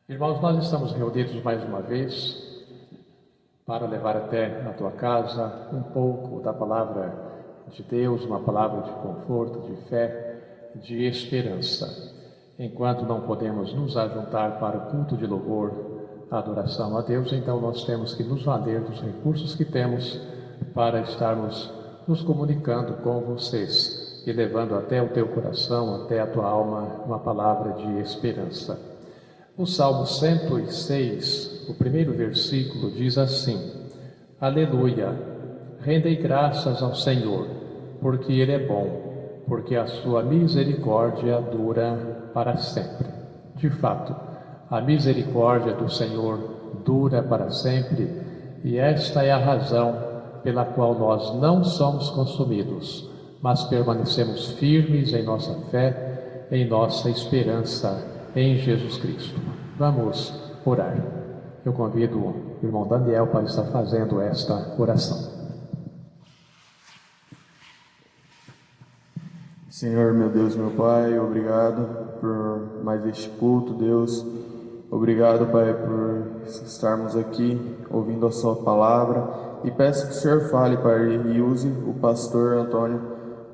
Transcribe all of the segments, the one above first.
Irmãos, nós estamos reunidos mais uma vez para levar até a tua casa um pouco da palavra de Deus, uma palavra de conforto, de fé, de esperança. Enquanto não podemos nos ajuntar para o culto de louvor, a adoração a Deus, então nós temos que nos valer dos recursos que temos para estarmos nos comunicando com vocês e levando até o teu coração, até a tua alma, uma palavra de esperança. O Salmo 106, o primeiro versículo, diz assim: Aleluia, rendei graças ao Senhor, porque Ele é bom, porque a sua misericórdia dura para sempre. De fato, a misericórdia do Senhor dura para sempre, e esta é a razão pela qual nós não somos consumidos, mas permanecemos firmes em nossa fé, em nossa esperança em Jesus Cristo. Vamos orar. Eu convido o irmão Daniel para estar fazendo esta oração. Senhor, meu Deus, meu Pai, obrigado por mais este culto, Deus. Obrigado, Pai, por estarmos aqui ouvindo a sua palavra. E peço que o Senhor fale, Pai, e use o pastor Antônio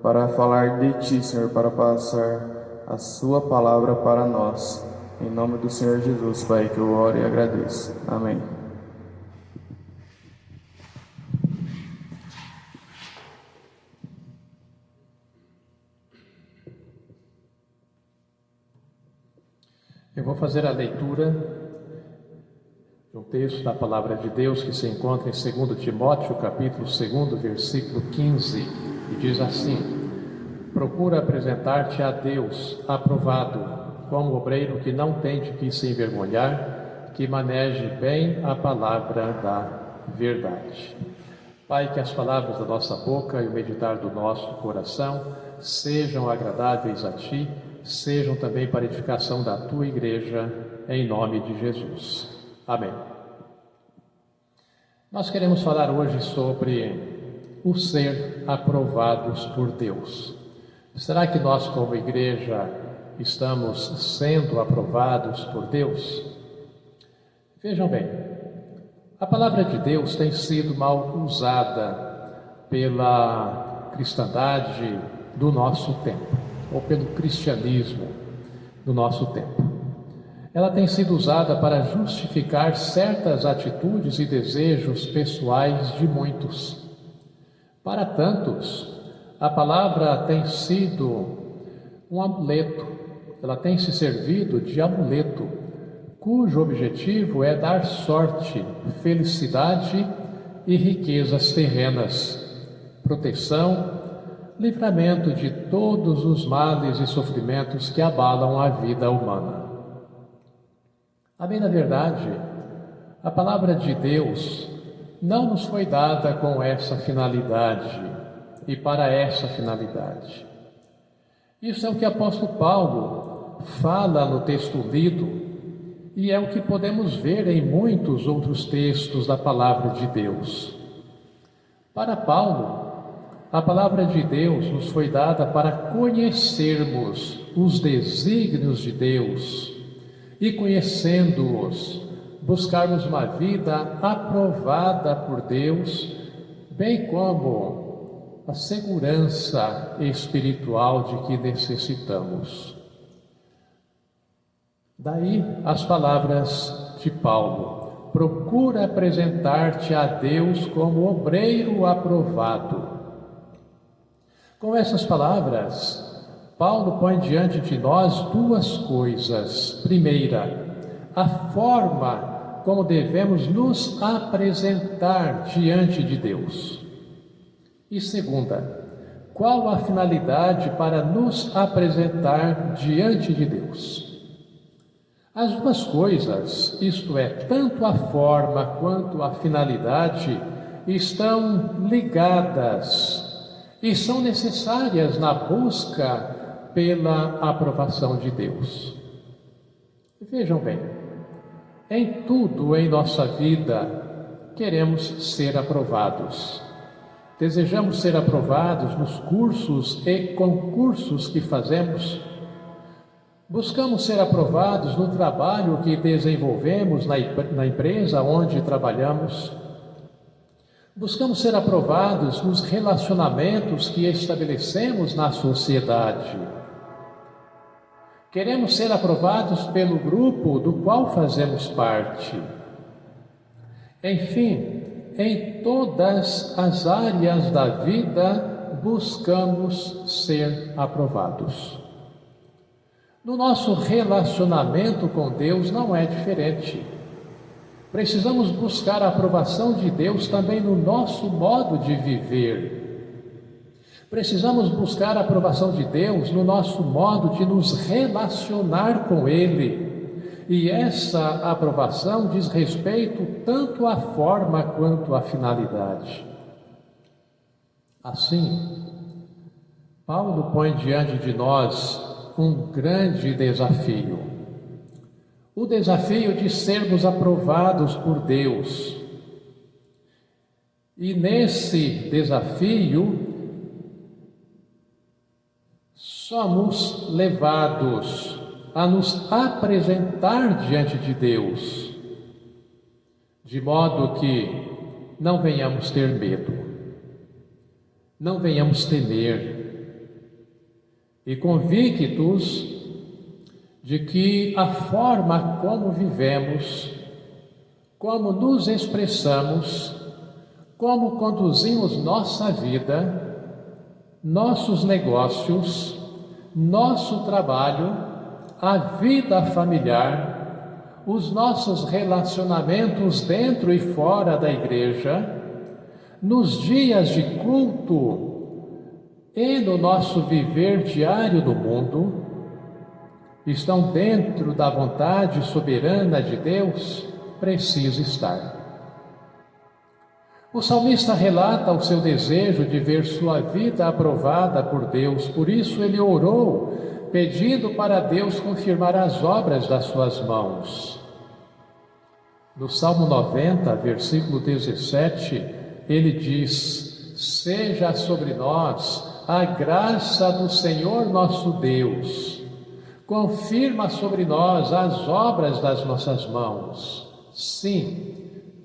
para falar de Ti, Senhor, para passar a sua palavra para nós. Em nome do Senhor Jesus, Pai, que eu oro e agradeço. Amém. Eu vou fazer a leitura de um texto da Palavra de Deus que se encontra em 2 Timóteo, capítulo 2, versículo 15, e diz assim: Procura apresentar-te a Deus aprovado, como obreiro que não tem de que se envergonhar, que maneje bem a palavra da verdade. Pai, que as palavras da nossa boca e o meditar do nosso coração sejam agradáveis a Ti, sejam também para edificação da Tua Igreja, em nome de Jesus. Amém. Nós queremos falar hoje sobre o ser aprovados por Deus. Será que nós, como igreja, estamos sendo aprovados por Deus? Vejam bem, a palavra de Deus tem sido mal usada pela cristandade do nosso tempo, ou pelo cristianismo do nosso tempo. Ela tem sido usada para justificar certas atitudes e desejos pessoais de muitos. Para tantos, a palavra tem sido um amuleto, ela tem se servido de amuleto, cujo objetivo é dar sorte, felicidade e riquezas terrenas, proteção, livramento de todos os males e sofrimentos que abalam a vida humana. A bem da verdade, a palavra de Deus não nos foi dada com essa finalidade e para essa finalidade. Isso é o que o apóstolo Paulo fala no texto lido e é o que podemos ver em muitos outros textos da palavra de Deus. Para Paulo, a palavra de Deus nos foi dada para conhecermos os desígnios de Deus e, conhecendo-os, buscarmos uma vida aprovada por Deus, bem como a segurança espiritual de que necessitamos. Daí as palavras de Paulo: procura apresentar-te a Deus como obreiro aprovado. Com essas palavras, Paulo põe diante de nós duas coisas. Primeira, a forma como devemos nos apresentar diante de Deus. E segunda, qual a finalidade para nos apresentar diante de Deus? As duas coisas, isto é, tanto a forma quanto a finalidade, estão ligadas e são necessárias na busca pela aprovação de Deus. Vejam bem, em tudo em nossa vida queremos ser aprovados. Desejamos ser aprovados nos cursos e concursos que fazemos. Buscamos ser aprovados no trabalho que desenvolvemos na empresa onde trabalhamos. Buscamos ser aprovados nos relacionamentos que estabelecemos na sociedade. Queremos ser aprovados pelo grupo do qual fazemos parte. Enfim, em todas as áreas da vida, buscamos ser aprovados. No nosso relacionamento com Deus não é diferente. Precisamos buscar a aprovação de Deus também no nosso modo de viver. Precisamos buscar a aprovação de Deus no nosso modo de nos relacionar com Ele. E essa aprovação diz respeito tanto à forma quanto à finalidade. Assim, Paulo põe diante de nós um grande desafio. O desafio de sermos aprovados por Deus. E nesse desafio, somos levados a nos apresentar diante de Deus, de modo que não venhamos ter medo, não venhamos temer, e convictos de que a forma como vivemos, como nos expressamos, como conduzimos nossa vida, nossos negócios, nosso trabalho, a vida familiar, os nossos relacionamentos dentro e fora da igreja, nos dias de culto e no nosso viver diário do mundo, estão dentro da vontade soberana de Deus, precisa estar. O salmista relata o seu desejo de ver sua vida aprovada por Deus, por isso ele orou, pedindo para Deus confirmar as obras das suas mãos. No Salmo 90, versículo 17, ele diz: seja sobre nós a graça do Senhor nosso Deus. Confirma sobre nós as obras das nossas mãos. Sim,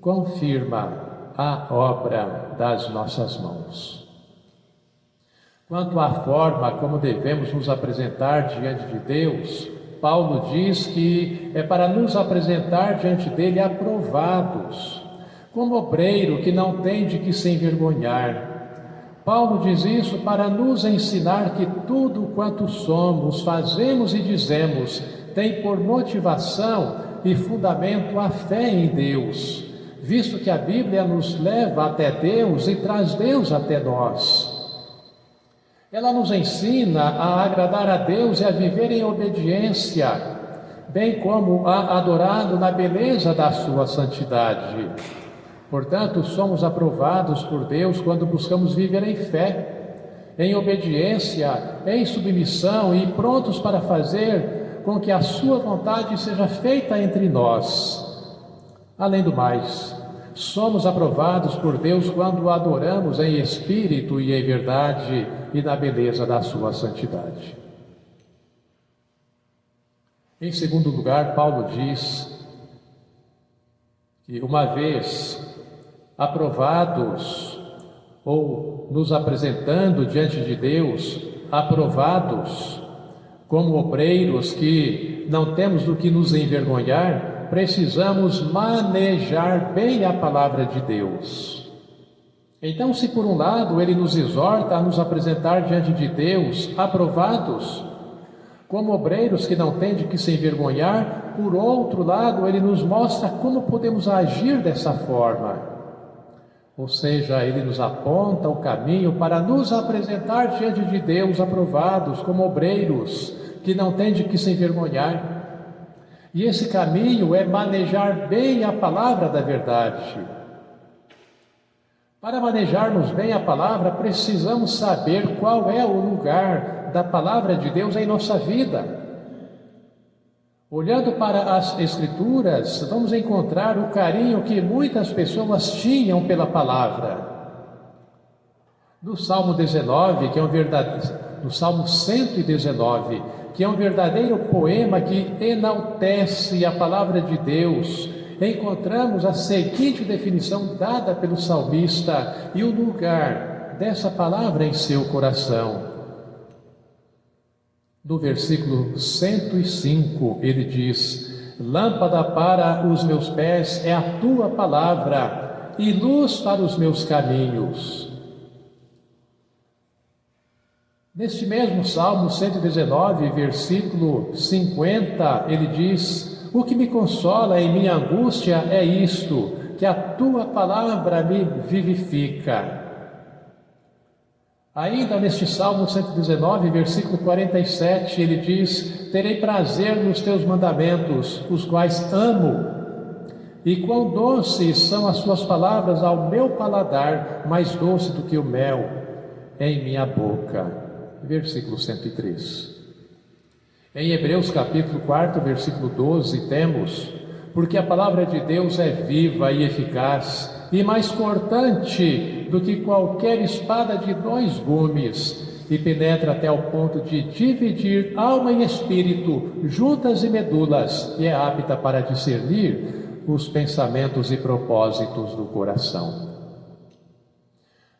confirma a obra das nossas mãos. Quanto à forma como devemos nos apresentar diante de Deus, Paulo diz que é para nos apresentar diante dele aprovados, como obreiro que não tem de que se envergonhar. Paulo diz isso para nos ensinar que tudo quanto somos, fazemos e dizemos tem por motivação e fundamento a fé em Deus, visto que a Bíblia nos leva até Deus e traz Deus até nós. Ela nos ensina a agradar a Deus e a viver em obediência, bem como a adorá-lo na beleza da sua santidade. Portanto, somos aprovados por Deus quando buscamos viver em fé, em obediência, em submissão e prontos para fazer com que a sua vontade seja feita entre nós. Além do mais, somos aprovados por Deus quando o adoramos em espírito e em verdade e na beleza da sua santidade. Em segundo lugar, Paulo diz que uma vez aprovados ou nos apresentando diante de Deus, aprovados como obreiros que não temos do que nos envergonhar, precisamos manejar bem a palavra de Deus. Então, se por um lado ele nos exorta a nos apresentar diante de Deus aprovados, como obreiros que não têm de que se envergonhar, por outro lado ele nos mostra como podemos agir dessa forma. Ou seja, ele nos aponta o caminho para nos apresentar diante de Deus aprovados como obreiros que não têm de que se envergonhar. E esse caminho é manejar bem a palavra da verdade. Para manejarmos bem a palavra, precisamos saber qual é o lugar da palavra de Deus em nossa vida. Olhando para as Escrituras, vamos encontrar o carinho que muitas pessoas tinham pela palavra. No Salmo 19, que é no Salmo 119, que é um verdadeiro poema que enaltece a palavra de Deus, encontramos a seguinte definição dada pelo salmista e o lugar dessa palavra em seu coração. No versículo 105, ele diz: lâmpada para os meus pés é a tua palavra e luz para os meus caminhos. Neste mesmo Salmo 119, versículo 50, ele diz: o que me consola em minha angústia é isto, que a tua palavra me vivifica. Ainda neste Salmo 119, versículo 47, ele diz: terei prazer nos teus mandamentos, os quais amo, e quão doces são as suas palavras ao meu paladar, mais doce do que o mel em minha boca. Versículo 103. Em Hebreus capítulo 4, versículo 12, temos: porque a palavra de Deus é viva e eficaz, e mais cortante do que qualquer espada de 2 gumes, e penetra até o ponto de dividir alma e espírito, juntas e medulas, e é apta para discernir os pensamentos e propósitos do coração.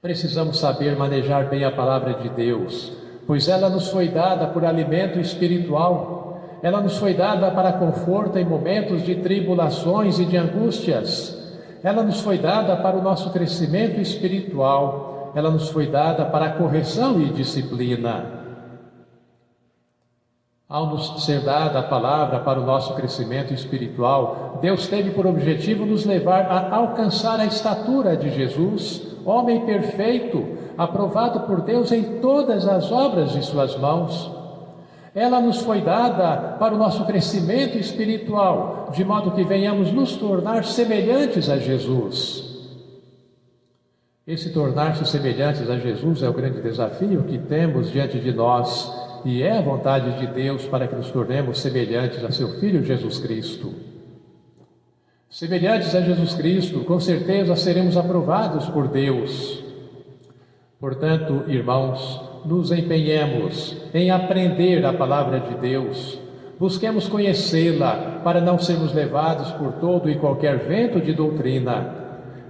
Precisamos saber manejar bem a palavra de Deus, pois ela nos foi dada por alimento espiritual. Ela nos foi dada para conforto em momentos de tribulações e de angústias. Ela nos foi dada para o nosso crescimento espiritual. Ela nos foi dada para a correção e disciplina. Ao nos ser dada a palavra para o nosso crescimento espiritual, Deus teve por objetivo nos levar a alcançar a estatura de Jesus, homem perfeito, aprovado por Deus em todas as obras de suas mãos. Ela nos foi dada para o nosso crescimento espiritual, de modo que venhamos nos tornar semelhantes a Jesus. Esse tornar-se semelhantes a Jesus é o grande desafio que temos diante de nós, e é a vontade de Deus para que nos tornemos semelhantes a seu Filho Jesus Cristo. Semelhantes a Jesus Cristo, com certeza seremos aprovados por Deus. Portanto, irmãos, nos empenhemos em aprender a palavra de Deus, busquemos conhecê-la para não sermos levados por todo e qualquer vento de doutrina,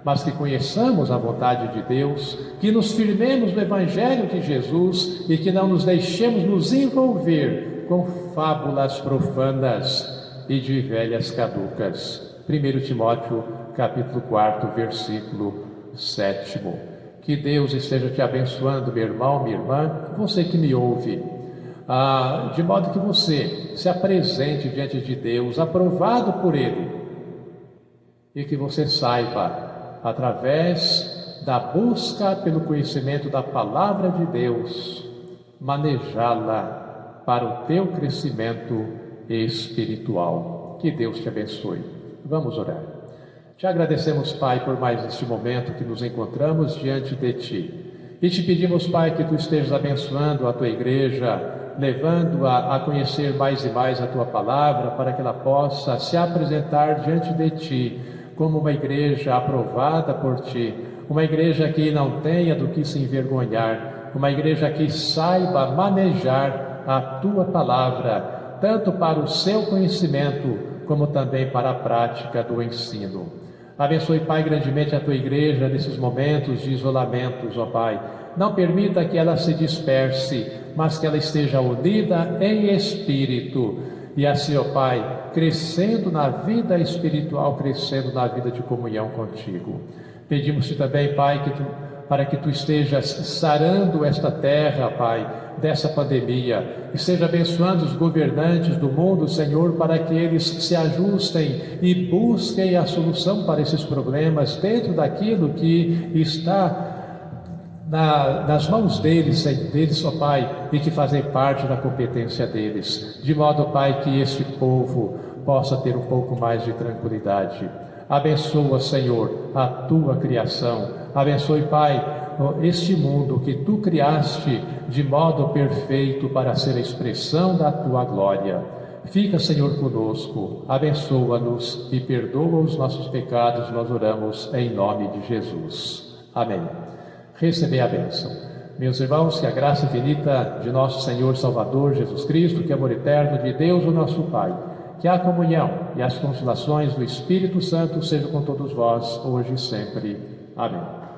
mas que conheçamos a vontade de Deus, que nos firmemos no Evangelho de Jesus e que não nos deixemos nos envolver com fábulas profanas e de velhas caducas. 1 Timóteo capítulo 4, versículo 7. Que Deus esteja te abençoando, meu irmão, minha irmã, você que me ouve, de modo que você se apresente diante de Deus, aprovado por Ele, e que você saiba, através da busca pelo conhecimento da palavra de Deus, manejá-la para o teu crescimento espiritual. Que Deus te abençoe. Vamos orar. Te agradecemos, Pai, por mais este momento que nos encontramos diante de Ti. E te pedimos, Pai, que Tu estejas abençoando a Tua igreja, levando-a a conhecer mais e mais a Tua palavra, para que ela possa se apresentar diante de Ti como uma igreja aprovada por Ti, uma igreja que não tenha do que se envergonhar, uma igreja que saiba manejar a Tua palavra, tanto para o seu conhecimento, como também para a prática do ensino. Abençoe, Pai, grandemente a Tua igreja nesses momentos de isolamentos, ó Pai. Não permita que ela se disperse, mas que ela esteja unida em espírito. E assim, ó Pai, crescendo na vida espiritual, crescendo na vida de comunhão contigo. Pedimos-te também, Pai, para que Tu estejas sarando esta terra, Pai, dessa pandemia, e seja abençoando os governantes do mundo, Senhor, para que eles se ajustem e busquem a solução para esses problemas dentro daquilo que está nas mãos deles, ó Pai, e que fazem parte da competência deles, de modo, Pai, que este povo possa ter um pouco mais de tranquilidade. Abençoa, Senhor, a Tua criação. Abençoe, Pai, este mundo que Tu criaste de modo perfeito para ser a expressão da Tua glória. Fica, Senhor, conosco, abençoa-nos e perdoa os nossos pecados, nós oramos em nome de Jesus. Amém. Recebei a bênção. Meus irmãos, que a graça infinita de nosso Senhor Salvador Jesus Cristo, que é amor eterno de Deus, o nosso Pai, que a comunhão e as consolações do Espírito Santo sejam com todos vós, hoje e sempre. Amém.